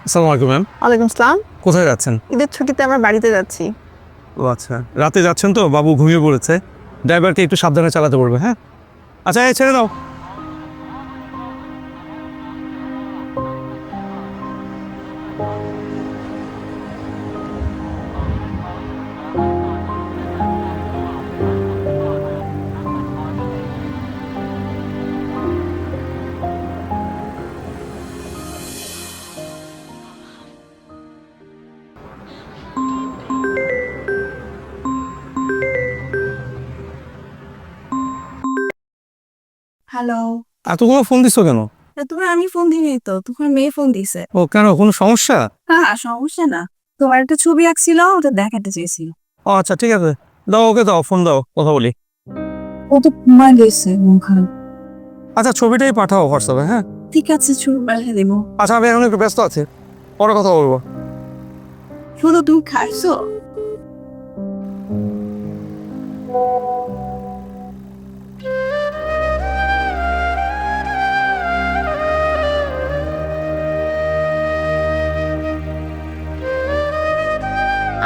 আসসালামু আলাইকুম ম্যাম। ওয়ালাইকুম আসসালাম। কোথায় যাচ্ছেন? ঈদের ছুটিতে আমরা বাড়িতে যাচ্ছি। ও আচ্ছা, রাতে যাচ্ছেন তো, বাবু ঘুমিয়ে পড়েছে। ড্রাইভারকে একটু সাবধানে চালাতে বলবে, হ্যাঁ? আচ্ছা, এই ছেড়ে দাও। হ্যালো। এতগুলো ফোন দিছো কেন? তোমার আমি ফোন দিইনি তো, তোমার মেয়ে ফোন দিছে। ও কেন, কোনো সমস্যা? হ্যাঁ, সমস্যা না। তোমার একটা ছবি আঁকছিল, ওটা দেখাতে চেয়েছিল। ও আচ্ছা, ঠিক আছে, দাও ওকে, দাও ফোন, দাও কথা বলি। ও তো ঘুমায় গেছে, মন খারাপ। আচ্ছা, ছবিটাই পাঠাও হোয়াটসঅ্যাপে, হ্যাঁ? ঠিক আছে, ছবি পাঠিয়ে দেবো। আচ্ছা, আমি এখন একটু ব্যস্ত আছি, পরে কথা বলবো। শুধু তুমি খাইছো?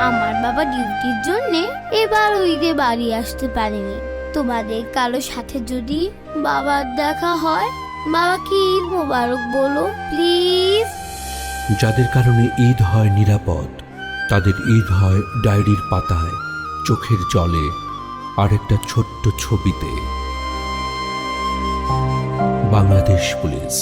আমার বাবা ডিউটির জন্য এবার ঈদে বাড়ি আসতে পারেনি। তোমাদের কারো সাথে যদি বাবার দেখা হয়, বাবাকে ঈদ মোবারক বলো প্লিজ। যাদের কারণে ঈদ হয় নিরাপদ, তাদের ঈদ হয় ডায়েরির পাতায়, চোখের জলে, আর একটা ছোট্ট ছবিতে। বাংলাদেশ পুলিশ।